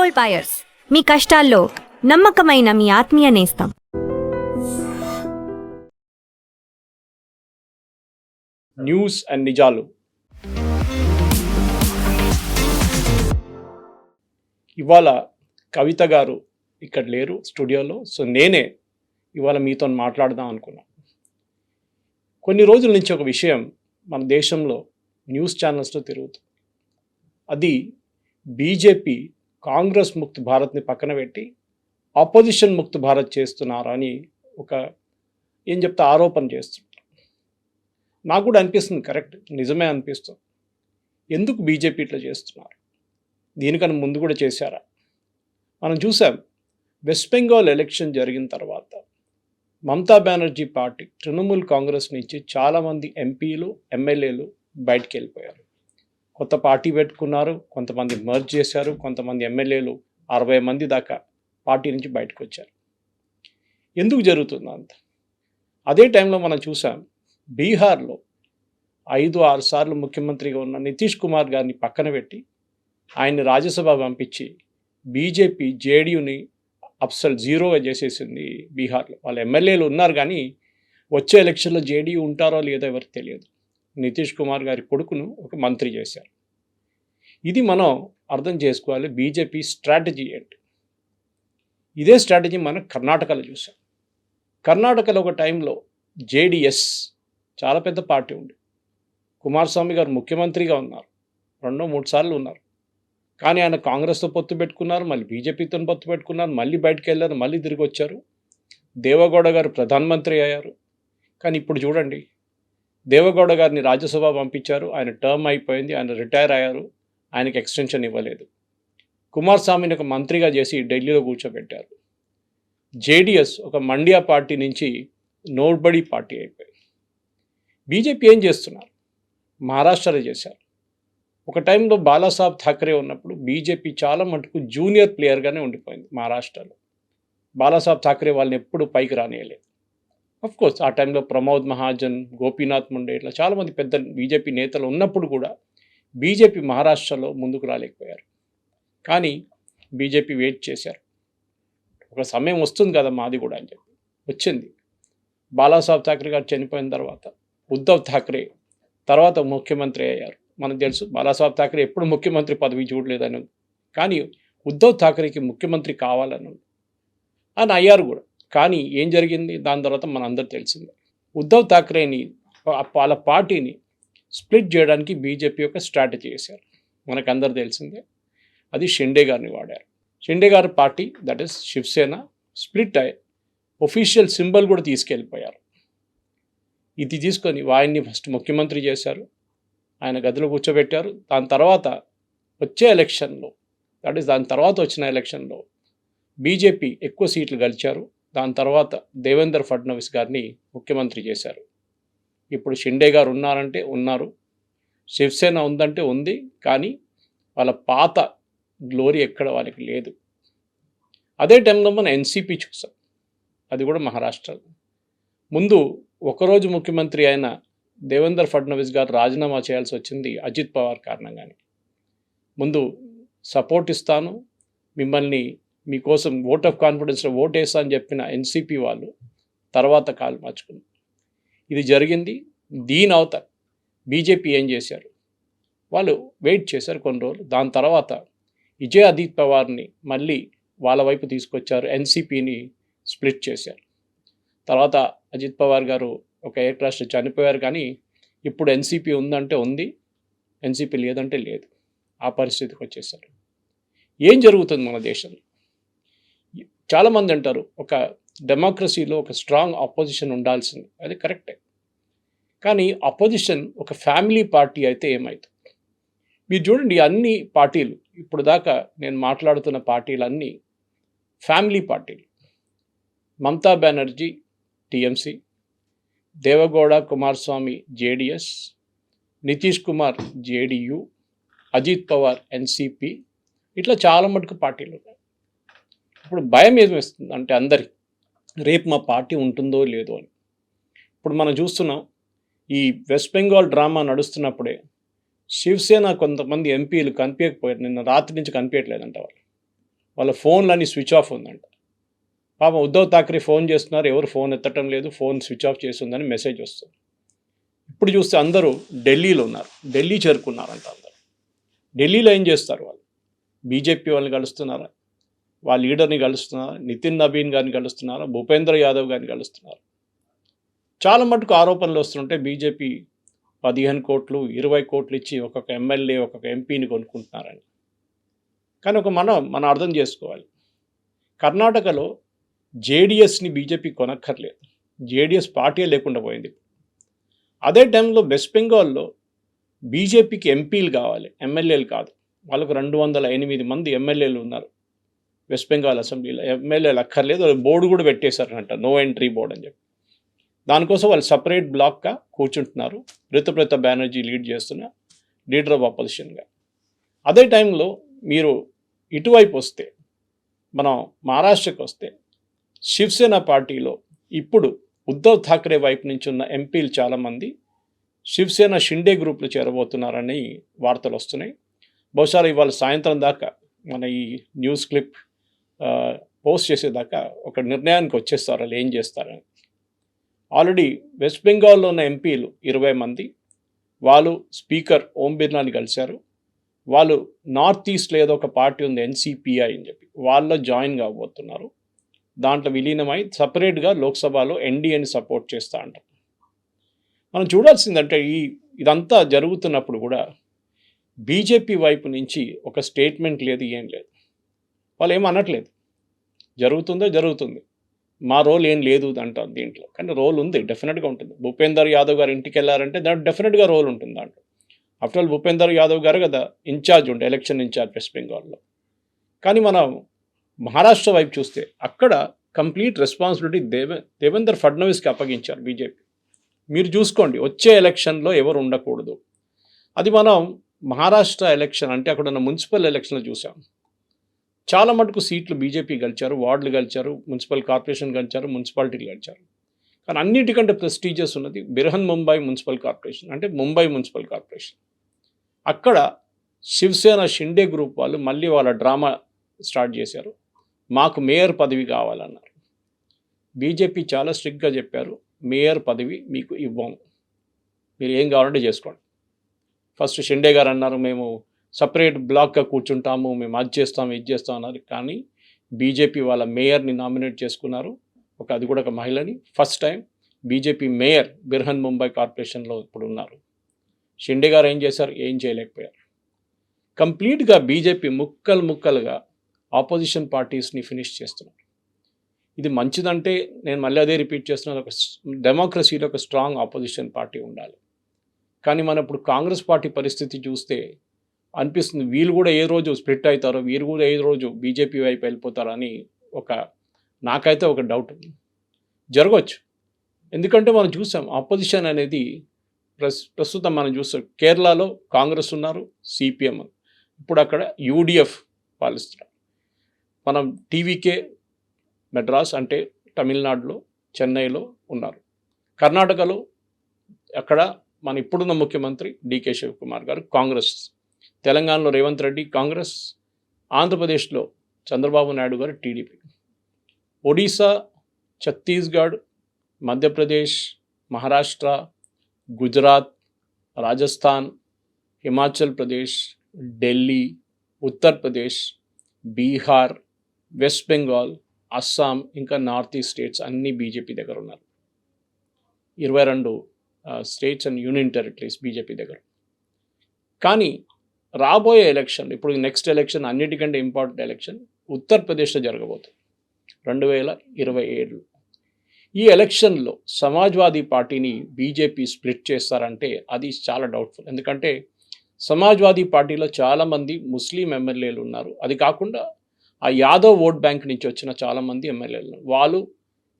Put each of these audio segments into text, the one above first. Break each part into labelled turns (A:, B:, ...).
A: Gold buyers, మీ కష్టాల్లో నమ్మకమైన మీ ఆత్మీయ నేస్తం.
B: న్యూస్ అండ్ నిజాలు. ఇవాళ కవిత గారు ఇక్కడ లేరు స్టూడియోలో, సో నేనే ఇవాళ మీతో మాట్లాడదాం అనుకున్నా. కొన్ని రోజుల నుంచి ఒక విషయం మన దేశంలో న్యూస్ ఛానల్స్లో తిరుగుతుంది. అది బీజేపీ కాంగ్రెస్ ముక్త్ భారత్ని పక్కన పెట్టి ఆపోజిషన్ ముక్త్ భారత్ చేస్తున్నారు అని ఒక ఆరోపణ చేస్తున్నారు. నాకు కూడా అనిపిస్తుంది, కరెక్ట్, నిజమే అనిపిస్తుంది. ఎందుకు బీజేపీ ఇట్లా చేస్తున్నారు? దీనికన్నా ముందు కూడా చేశారా? మనం చూసాం, వెస్ట్ బెంగాల్ ఎలక్షన్ జరిగిన తర్వాత మమతా బెనర్జీ పార్టీ తృణమూల్ కాంగ్రెస్ నుంచి చాలామంది ఎంపీలు ఎమ్మెల్యేలు బయటికి వెళ్ళిపోయారు. కొత్త పార్టీ పెట్టుకున్నారు, కొంతమంది మర్జ్ చేశారు, కొంతమంది ఎమ్మెల్యేలు 60 మంది దాకా పార్టీ నుంచి బయటకు వచ్చారు. ఎందుకు జరుగుతుంది అంత? అదే టైంలో మనం చూసాం, బీహార్లో 5-6 సార్లు ముఖ్యమంత్రిగా ఉన్న నితీష్ కుమార్ గారిని పక్కన పెట్టి ఆయన్ని రాజ్యసభ పంపించి బీజేపీ జేడీయూని అప్సల్ జీరోగా చేసేసింది బీహార్లో. వాళ్ళ ఎమ్మెల్యేలు ఉన్నారు కానీ వచ్చే ఎలక్షన్లో జేడీయూ ఉంటారో లేదో ఎవరికి తెలియదు. నితీష్ కుమార్ గారి కొడుకును ఒక మంత్రి చేశారు. ఇది మనం అర్థం చేసుకోవాలి, బీజేపీ స్ట్రాటజీ ఏంటి. ఇదే స్ట్రాటజీ మనం కర్ణాటకలో చూసాం. కర్ణాటకలో ఒక టైంలో జేడీఎస్ చాలా పెద్ద పార్టీ ఉంది. కుమారస్వామి గారు ముఖ్యమంత్రిగా ఉన్నారు, 2-3 సార్లు ఉన్నారు. కానీ ఆయన కాంగ్రెస్తో పొత్తు పెట్టుకున్నారు, మళ్ళీ బీజేపీతో పొత్తు పెట్టుకున్నారు, మళ్ళీ బయటకు వెళ్ళారు, మళ్ళీ తిరిగి వచ్చారు. దేవగౌడ గారు ప్రధానమంత్రి అయ్యారు. కానీ ఇప్పుడు చూడండి, దేవగౌడ గారిని రాజ్యసభ పంపించారు, ఆయన టర్మ్ అయిపోయింది, ఆయన రిటైర్ అయ్యారు, ఆయనకి ఎక్స్టెన్షన్ ఇవ్వలేదు. కుమారస్వామిని ఒక మంత్రిగా చేసి ఢిల్లీలో కూర్చోబెట్టారు. జేడీఎస్ ఒక మండ్యా పార్టీ నుంచి నోబడీ పార్టీ అయిపోయింది. బీజేపీ ఏం చేస్తున్నారు? మహారాష్ట్రలో చేశారు. ఒక టైంలో బాలాసాహెబ్ ఠాకరే ఉన్నప్పుడు బీజేపీ చాలా మటుకు జూనియర్ ప్లేయర్గానే ఉండిపోయింది మహారాష్ట్రలో. బాలాసాహెబ్ ఠాకరే వాళ్ళని ఎప్పుడు పైకి రానియలేదు. కోర్స్ ఆ టైంలో ప్రమోద్ మహాజన్, గోపీనాథ్ ముండే ఇట్లా చాలామంది పెద్ద బీజేపీ నేతలు ఉన్నప్పుడు కూడా బీజేపీ మహారాష్ట్రలో ముందుకు రాలేకపోయారు. కానీ బీజేపీ వెయిట్ చేశారు, ఒక సమయం వస్తుంది కదా మాది కూడా అని చెప్పి వచ్చింది. బాలాసాహెబ్ ఠాకరే గారు చనిపోయిన తర్వాత ఉద్ధవ్ ఠాకరే తర్వాత ముఖ్యమంత్రి అయ్యారు. మనకు తెలుసు, బాలాసాహెబ్ ఠాకరే ఎప్పుడు ముఖ్యమంత్రి పదవి చూడలేదని, కానీ ఉద్ధవ్ ఠాకరేకి ముఖ్యమంత్రి కావాలని అని అయ్యారు కూడా. కానీ ఏం జరిగింది దాని తర్వాత మనందరూ తెలిసిందే. ఉద్ధవ్ ఠాకరేని వాళ్ళ పార్టీని స్ప్లిట్ చేయడానికి బీజేపీ యొక్క స్ట్రాటజీ చేశారు. మనకందరూ తెలిసిందే, అది షిండే గారిని వాడారు. షిండే గారి party, that is Shiv Sena, split అయ్యి ఒఫీషియల్ సింబల్ కూడా తీసుకెళ్ళిపోయారు. ఇది తీసుకొని ఆయన్ని ఫస్ట్ ముఖ్యమంత్రి చేశారు, ఆయన గదిలో కూర్చోబెట్టారు. దాని తర్వాత వచ్చే ఎలక్షన్లో, దట్ ఈస్ దాని తర్వాత వచ్చిన ఎలక్షన్లో బీజేపీ ఎక్కువ సీట్లు గెలిచారు. దాని తర్వాత దేవేంద్ర ఫడ్నవీస్ గారిని ముఖ్యమంత్రి చేశారు. ఇప్పుడు షిండే గారు ఉన్నారంటే ఉన్నారు, శివసేన ఉందంటే ఉంది, కానీ వాళ్ళ పాత గ్లోరీ ఎక్కడ వాళ్ళకి లేదు. అదే టైంలో మనం ఎన్సీపీ చూసాం, అది కూడా మహారాష్ట్రలో. ముందు ఒకరోజు ముఖ్యమంత్రి అయిన దేవేంద్ర ఫడ్నవీస్ గారు రాజీనామా చేయాల్సి వచ్చింది అజిత్ పవార్ కారణంగానే. ముందు సపోర్ట్ ఇస్తాను, మిమ్మల్ని మీకోసం ఓట్ ఆఫ్ కాన్ఫిడెన్స్లో ఓట్ వేస్తా అని చెప్పిన ఎన్సీపీ వాళ్ళు తర్వాత కాలు మార్చుకున్నారు. ఇది జరిగింది. దీని అవతల బీజేపీ ఏం చేశారు? వాళ్ళు వెయిట్ చేశారు కొన్ని రోజులు. దాని తర్వాత విజయ్ అజిత్ పవార్ని మళ్ళీ వాళ్ళ వైపు తీసుకొచ్చారు, ఎన్సీపీని స్ప్లిట్ చేశారు. తర్వాత అజిత్ పవార్ గారు ఒక ఎయిర్ క్రాష్లో చనిపోయారు. కానీ ఇప్పుడు ఎన్సీపీ ఉందంటే ఉంది, ఎన్సీపీ లేదంటే లేదు, ఆ పరిస్థితికి వచ్చేసారు. ఏం జరుగుతుంది మన దేశంలో? చాలామంది అంటారు, ఒక డెమోక్రసీలో ఒక స్ట్రాంగ్ ఆపోజిషన్ ఉండాల్సింది, అది కరెక్టే. కానీ అపోజిషన్ ఒక ఫ్యామిలీ పార్టీ అయితే ఏమవుతుంది? మీరు చూడండి, అన్ని పార్టీలు ఇప్పుడు దాకా నేను మాట్లాడుతున్న పార్టీలన్నీ ఫ్యామిలీ పార్టీలు. Mamata Banerjee TMC, Deve Gowda Kumaraswamy JDS, Nitish Kumar JDU, Ajit Pawar NCP, ఇట్లా చాలా మటుకు పార్టీలు ఉన్నాయి. ఇప్పుడు భయం ఏమిస్తుంది అంటే అందరికి, రేపు మా పార్టీ ఉంటుందో లేదో అని. ఇప్పుడు మనం చూస్తున్నాం, ఈ వెస్ట్ బెంగాల్ డ్రామా నడుస్తున్నప్పుడే శివసేన కొంతమంది ఎంపీలు కనిపించకపోయారు, నిన్న రాత్రి నుంచి కనిపించట్లేదంట వాళ్ళు. వాళ్ళ ఫోన్లన్నీ స్విచ్ ఆఫ్ ఉందంట. పాపం ఉద్ధవ్ ఠాక్రే ఫోన్ చేస్తున్నారు, ఎవరు ఫోన్ ఎత్తటం లేదు, ఫోన్ స్విచ్ ఆఫ్ చేస్తుందని మెసేజ్ వస్తుంది. ఇప్పుడు చూస్తే అందరూ ఢిల్లీలో ఉన్నారు, ఢిల్లీ చేరుకున్నారంట అందరూ. ఢిల్లీలో ఏం చేస్తారు వాళ్ళు? బీజేపీ వాళ్ళని కలుస్తున్నారా, వాళ్ళ లీడర్ని కలుస్తున్నారా, నితిన్ నబీన్ గారిని కలుస్తున్నారా, భూపేంద్ర యాదవ్ గారిని కలుస్తున్నారు. చాలా మటుకు ఆరోపణలు వస్తుంటే బీజేపీ 15 కోట్లు 20 కోట్లు ఇచ్చి ఒక్కొక్క ఎమ్మెల్యే ఒక్కొక్క ఎంపీని కొనుక్కుంటున్నారని. కానీ మనం అర్థం చేసుకోవాలి, కర్ణాటకలో జేడిఎస్ని బీజేపీ కొనక్కర్లేదు, జేడిఎస్ పార్టీ లేకుండా పోయింది. అదే టైంలో వెస్ట్ బెంగాల్లో బీజేపీకి ఎంపీలు కావాలి, ఎమ్మెల్యేలు కాదు. వాళ్ళకు 208 మంది ఎమ్మెల్యేలు ఉన్నారు వెస్ట్ బెంగాల్ అసెంబ్లీలో. ఎమ్మెల్యేలు అక్కర్లేదు, బోర్డు కూడా పెట్టేశారంట, నో ఎంట్రీ బోర్డు అని చెప్పి. దానికోసం వాళ్ళు సపరేట్ బ్లాక్గా కూర్చుంటున్నారు, రితుప్రత బెనర్జీ లీడ్ చేస్తున్న లీడర్ ఆఫ్ అపోజిషన్గా. అదే టైంలో మీరు ఇటువైపు వస్తే, మనం మహారాష్ట్రకి వస్తే, శివసేన పార్టీలో ఇప్పుడు ఉద్ధవ్ ఠాక్రే వైపు నుంచి ఉన్న ఎంపీలు చాలామంది శివసేన షిండే గ్రూప్లో చేరబోతున్నారని వార్తలు వస్తున్నాయి. బహుశా ఇవాళ సాయంత్రం దాకా మన ఈ న్యూస్ క్లిప్ పోస్ట్ చేసేదాకా ఒక నిర్ణయానికి వచ్చేస్తారు వాళ్ళు ఏం చేస్తారని. ఆల్రెడీ వెస్ట్ బెంగాల్లో ఉన్న ఎంపీలు 20 మంది, వాళ్ళు స్పీకర్ ఓం బిర్లాని కలిశారు. వాళ్ళు నార్త్ ఈస్ట్లో ఏదో ఒక పార్టీ ఉంది ఎన్సిపిఐ అని చెప్పి, వాళ్ళలో జాయిన్ కాబోతున్నారు. దాంట్లో విలీనమై సపరేట్గా లోక్సభలో ఎన్డీఏని సపోర్ట్ చేస్తూ అంటారు. మనం చూడాల్సిందంటే ఇదంతా జరుగుతున్నప్పుడు కూడా బీజేపీ వైపు నుంచి ఒక స్టేట్మెంట్ లేదు, ఏం లేదు. వాళ్ళు ఏం అనట్లేదు, జరుగుతుంది, మా రోల్ ఏం లేదు అంటారు దీంట్లో. కానీ రోల్ ఉంది, డెఫినెట్గా ఉంటుంది. భూపేందర్ యాదవ్ గారు ఇంటికి వెళ్ళారంటే దాంట్లో డెఫినెట్గా రోల్ ఉంటుంది దాంట్లో. ఆఫ్టర్ ఆల్ భూపేందర్ యాదవ్ గారు కదా ఇన్ఛార్జ్ ఉండే, ఎలక్షన్ ఇన్ఛార్జ్ వెస్ట్ బెంగాల్లో. కానీ మనం మహారాష్ట్ర వైపు చూస్తే అక్కడ కంప్లీట్ రెస్పాన్సిబిలిటీ దేవేంద్ర ఫడ్నవీస్కి అప్పగించారు బీజేపీ. మీరు చూసుకోండి, వచ్చే ఎలక్షన్లో ఎవరు ఉండకూడదు. అది మనం మహారాష్ట్ర ఎలక్షన్ అంటే అక్కడ ఉన్న మున్సిపల్ ఎలక్షన్లో చూసాం. చాలా మటుకు సీట్లు బీజేపీ గెలిచారు, వార్డులు గెలిచారు, మున్సిపల్ కార్పొరేషన్ గెలిచారు, మున్సిపాలిటీలు గెలిచారు. కానీ అన్నిటికంటే ప్రెస్టీజియస్ ఉన్నది బిరహన్ ముంబై మున్సిపల్ కార్పొరేషన్, అంటే ముంబై మున్సిపల్ కార్పొరేషన్. అక్కడ శివసేన షిండే గ్రూప్ వాళ్ళు మళ్ళీ వాళ్ళ డ్రామా స్టార్ట్ చేశారు, మాకు మేయర్ పదవి కావాలన్నారు. బీజేపీ చాలా స్ట్రిక్ట్గా చెప్పారు, మేయర్ పదవి మీకు ఇవ్వము, మీరు ఏం కావాలంటే చేసుకోండి. ఫస్ట్ షిండే గారు అన్నారు, మేము సపరేట్ బ్లాక్గా కూర్చుంటాము, మేము అది చేస్తాము ఇది చేస్తాం అన్నారు. కానీ బీజేపీ వాళ్ళ మేయర్ని నామినేట్ చేసుకున్నారు, అది కూడా ఒక మహిళని. First time BJP mayor Brihan Mumbai కార్పొరేషన్లో ఇప్పుడు ఉన్నారు. షిండే గారు ఏం చేశారు? ఏం చేయలేకపోయారు. కంప్లీట్గా బీజేపీ ముక్కలుగా ఆపోజిషన్ పార్టీస్ని ఫినిష్ చేస్తున్నారు. ఇది మంచిదంటే నేను మళ్ళీ అదే రిపీట్ చేస్తున్నాను, ఒక డెమోక్రసీలో ఒక స్ట్రాంగ్ ఆపోజిషన్ పార్టీ ఉండాలి. కానీ మనం ఇప్పుడు కాంగ్రెస్ పార్టీ పరిస్థితి చూస్తే అనిపిస్తుంది, వీళ్ళు కూడా ఏ రోజు స్ప్లిట్ అవుతారో, వీరు కూడా ఏ రోజు బీజేపీ వైపు వెళ్ళిపోతారని నాకైతే ఒక డౌట్ జరగవచ్చు. ఎందుకంటే మనం చూసాం ఆపోజిషన్ అనేది ప్రస్తుతం మనం చూస్తాం, కేరళలో కాంగ్రెస్ ఉన్నారు, సిపిఎం, ఇప్పుడు అక్కడ యూడిఎఫ్ పాలిస్తున్నారు. మనం టీవీకే మెడ్రాస్ అంటే తమిళనాడులో చెన్నైలో ఉన్నారు. కర్ణాటకలో అక్కడ మన ఇప్పుడున్న ముఖ్యమంత్రి డికే శివకుమార్ గారు కాంగ్రెస్, తెలంగాణలో రేవంత్ రెడ్డి కాంగ్రెస్, ఆంధ్రప్రదేశ్లో చంద్రబాబు నాయుడు గారు టీడీపీ, ఒడిశా, ఛత్తీస్గఢ్, మధ్యప్రదేశ్, మహారాష్ట్ర, గుజరాత్, రాజస్థాన్, హిమాచల్ ప్రదేశ్, ఢిల్లీ, ఉత్తరప్రదేశ్, బీహార్, వెస్ట్ బెంగాల్, అస్సాం, ఇంకా నార్త్ ఈస్ట్ స్టేట్స్ అన్నీ బీజేపీ దగ్గర ఉన్నారు. 22 states and union territories BJP దగ్గర. కానీ రాబోయే ఎలక్షన్, ఇప్పుడు నెక్స్ట్ ఎలక్షన్ అన్నిటికంటే ఇంపార్టెంట్ ఎలక్షన్ ఉత్తరప్రదేశ్లో జరగబోతుంది 2027. ఈ ఎలక్షన్లో సమాజ్వాదీ పార్టీని బీజేపీ స్ప్లిట్ చేస్తారంటే అది చాలా డౌట్ఫుల్. ఎందుకంటే సమాజ్వాదీ పార్టీలో చాలామంది ముస్లిం ఎమ్మెల్యేలు ఉన్నారు. అది కాకుండా ఆ యాదవ్ ఓట్ బ్యాంక్ నుంచి వచ్చిన చాలామంది ఎమ్మెల్యేలు ఉన్నారు. వాళ్ళు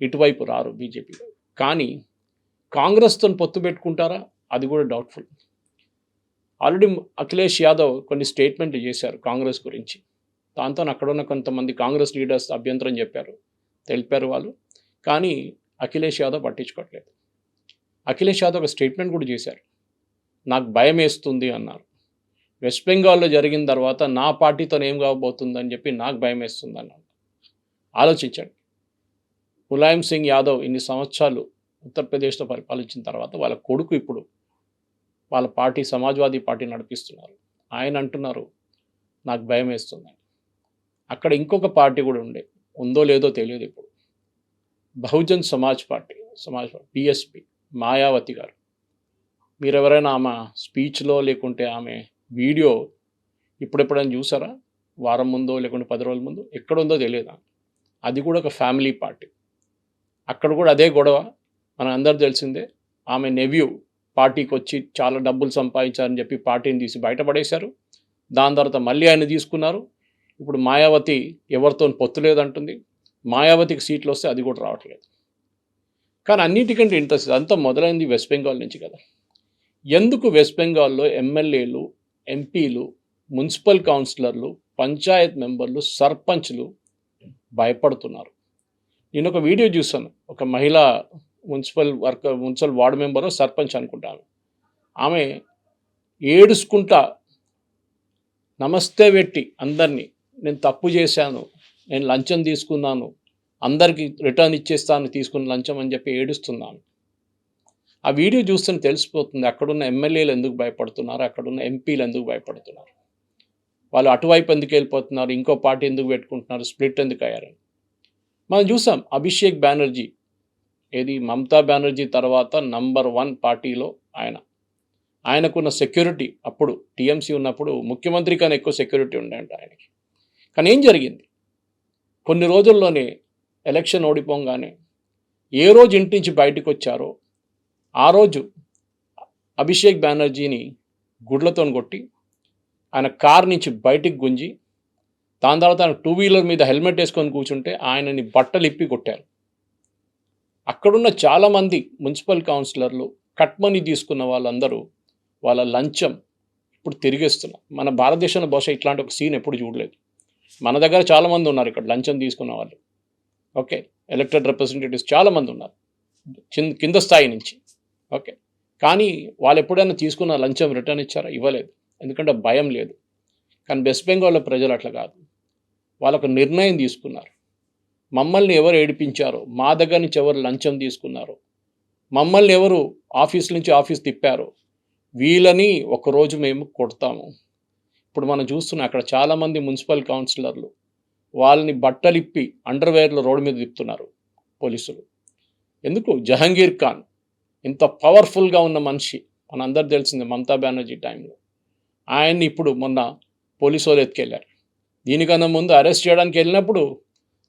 B: ఇటువైపు రారు బీజేపీలో. కానీ కాంగ్రెస్తో పొత్తు పెట్టుకుంటారా? అది కూడా డౌట్ఫుల్. ఆల్రెడీ అఖిలేష్ యాదవ్ కొన్ని స్టేట్మెంట్లు చేశారు కాంగ్రెస్ గురించి. దాంతో అక్కడ ఉన్న కొంతమంది కాంగ్రెస్ లీడర్స్ అభ్యంతరం తెలిపారు వాళ్ళు. కానీ అఖిలేష్ యాదవ్ వెస్ట్ బెంగాల్లో జరిగిన తర్వాత నా పార్టీతో ఏం కాబోతుందని చెప్పి నాకు భయం వేస్తుంది అన్నాడు. ఆలోచించండి. ములాయం సింగ్ యాదవ్ ఇన్ని సంవత్సరాలు ఉత్తరప్రదేశ్లో పరిపాలించిన తర్వాత వాళ్ళ కొడుకు ఇప్పుడు వాళ్ళ పార్టీ సమాజ్వాదీ పార్టీ నడిపిస్తున్నారు. ఆయన అంటున్నారు నాకు భయం వేస్తుంది. అక్కడ ఇంకొక పార్టీ కూడా ఉందో లేదో తెలియదు ఇప్పుడు. బహుజన్ సమాజ్ పార్టీ బిఎస్పి మాయావతి గారు, మీరు ఎవరైనా ఆమె స్పీచ్లో లేకుంటే ఆమె వీడియో ఇప్పుడెప్పుడైనా చూసారా? వారం ముందో లేకుంటే 10 రోజుల ముందు ఎక్కడుందో తెలియదు. అది కూడా ఒక ఫ్యామిలీ పార్టీ. అక్కడ కూడా అదే గొడవ మన అందరు తెలిసిందే. ఆమె నెవ్యూ పార్టీకి వచ్చి చాలా డబ్బులు సంపాదించారని చెప్పి పార్టీని తీసి బయటపడేశారు. దాని తర్వాత మళ్ళీ ఆయన తీసుకున్నారు. ఇప్పుడు మాయావతి ఎవరితో పొత్తు లేదంటుంది. మాయావతికి సీట్లు వస్తే అది కూడా రావట్లేదు. కానీ అన్నిటికంటే ఇంట్రెస్ట్ అంతా మొదలైంది వెస్ట్ బెంగాల్ నుంచి కదా. ఎందుకు వెస్ట్ బెంగాల్లో ఎమ్మెల్యేలు, ఎంపీలు, మున్సిపల్ కౌన్సిలర్లు, పంచాయత్ మెంబర్లు, సర్పంచ్లు భయపడుతున్నారు? నేను ఒక వీడియో చూసాను. ఒక మహిళా మున్సిపల్ వార్డు మెంబరు, సర్పంచ్ అనుకుంటాను. ఆమె ఏడుచుకుంటా నమస్తే పెట్టి అందరినీ, నేను తప్పు చేశాను, నేను లంచం తీసుకున్నాను, అందరికీ రిటర్న్ ఇచ్చేస్తాను తీసుకున్న లంచం అని చెప్పి ఏడుస్తున్నాను. ఆ వీడియో చూస్తుంటే తెలిసిపోతుంది అక్కడున్న ఎమ్మెల్యేలు ఎందుకు భయపడుతున్నారు, అక్కడున్న ఎంపీలు ఎందుకు భయపడుతున్నారు, వాళ్ళు అటువైపు ఎందుకు వెళ్ళిపోతున్నారు, ఇంకో పార్టీ ఎందుకు పెట్టుకుంటున్నారు, స్ప్లిట్ ఎందుకు అయ్యారని. మనం చూసాం అభిషేక్ బెనర్జీ, ఏది మమతా బెనర్జీ తర్వాత నంబర్ 1 పార్టీలో ఆయనకున్న సెక్యూరిటీ, అప్పుడు టీఎంసీ ఉన్నప్పుడు ముఖ్యమంత్రి కన్నా ఎక్కువ సెక్యూరిటీ ఉండేంట ఆయనకి. కానీ ఏం జరిగింది? కొన్ని రోజుల్లోనే ఎలక్షన్ ఓడిపోగానే ఏ రోజు ఇంటి నుంచి బయటకు వచ్చారో ఆ రోజు అభిషేక్ బెనర్జీని గుడ్లతో కొట్టి ఆయన కార్ నుంచి బయటికి గుంజి, దాని తర్వాత ఆయన 2 వీలర్ మీద హెల్మెట్ వేసుకొని కూర్చుంటే ఆయనని బట్టలు ఇప్పి కొట్టారు. అక్కడున్న చాలామంది మున్సిపల్ కౌన్సిలర్లు కట్ మనీ తీసుకున్న వాళ్ళందరూ వాళ్ళ లంచం ఇప్పుడు తిరిగేస్తున్నారు. మన భారతదేశంలో బహుశా ఇట్లాంటి ఒక సీన్ ఎప్పుడు చూడలేదు. మన దగ్గర చాలామంది ఉన్నారు ఇక్కడ లంచం తీసుకున్న వాళ్ళు. ఓకే, ఎలక్టెడ్ రిప్రజెంటేటివ్స్ చాలామంది ఉన్నారు కింద స్థాయి నుంచి. ఓకే, కానీ వాళ్ళు ఎప్పుడైనా తీసుకున్న లంచం రిటర్న్ ఇచ్చారా? ఇవ్వలేదు. ఎందుకంటే భయం లేదు. కానీ వెస్ట్ బెంగాల్లో ప్రజలు అట్లా కాదు. వాళ్ళకు నిర్ణయం తీసుకున్నారు. మమ్మల్ని ఎవరు ఏడిపించారో, మా దగ్గర నుంచి ఎవరు లంచం తీసుకున్నారో, మమ్మల్ని ఎవరు ఆఫీస్ నుంచి ఆఫీస్ తిప్పారో వీళ్ళని ఒకరోజు మేము కొడతాము. ఇప్పుడు మనం చూస్తున్నాం అక్కడ చాలామంది మున్సిపల్ కౌన్సిలర్లు వాళ్ళని బట్టలిప్పి అండర్వేర్లో రోడ్డు మీద తిప్పుతున్నారు పోలీసులు. ఎందుకు? జహంగీర్ ఖాన్ ఇంత పవర్ఫుల్గా ఉన్న మనిషి, మనందరూ తెలిసిందే మమతా బెనర్జీ టైంలో. ఆయన్ని ఇప్పుడు మొన్న పోలీసు వాళ్ళు ఎత్తుకెళ్ళారు. దీనికన్నా ముందు అరెస్ట్ చేయడానికి వెళ్ళినప్పుడు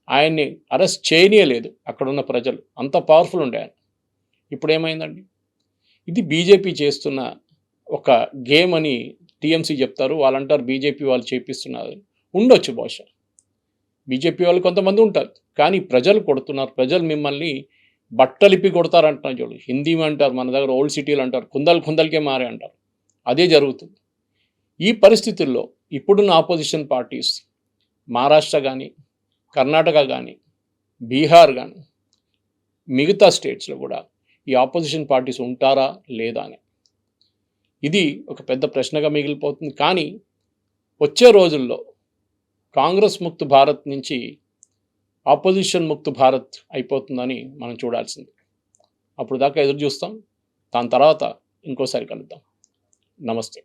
B: ఆయన్ని అరెస్ట్ చేయనీయలేదు అక్కడున్న ప్రజలు, అంత పవర్ఫుల్ ఉండే ఆయన. ఇప్పుడు ఏమైందండి? ఇది బీజేపీ చేస్తున్న ఒక గేమ్ అని టీఎంసీ చెప్తారు. వాళ్ళంటారు బీజేపీ వాళ్ళు చేపిస్తున్నారు. ఉండొచ్చు బహుశా, బీజేపీ వాళ్ళు కొంతమంది ఉంటారు. కానీ ప్రజలు కొడుతున్నారు. ప్రజలు మిమ్మల్ని బట్టలిప్పి కొడతారంటున్నారు. చూడు, హిందీ అంటారు, మన దగ్గర ఓల్డ్ సిటీలు అంటారు, కుందల్కే మారే అంటారు. అదే జరుగుతుంది. ఈ పరిస్థితుల్లో ఇప్పుడున్న ఆపోజిషన్ పార్టీస్ మహారాష్ట్ర కానీ, కర్ణాటక కానీ, బీహార్ కానీ, మిగతా స్టేట్స్లో కూడా ఈ ఆపోజిషన్ పార్టీస్ ఉంటారా లేదా అని ఇది ఒక పెద్ద ప్రశ్నగా మిగిలిపోతుంది. కానీ వచ్చే రోజుల్లో కాంగ్రెస్ ముక్త భారత్ నుంచి ఆపోజిషన్ ముక్త భారత్ అయిపోతుందని మనం చూడాల్సింది. అప్పుడు దాకా ఎదురు చూస్తాం. దాని తర్వాత ఇంకోసారి కలుద్దాం. నమస్తే.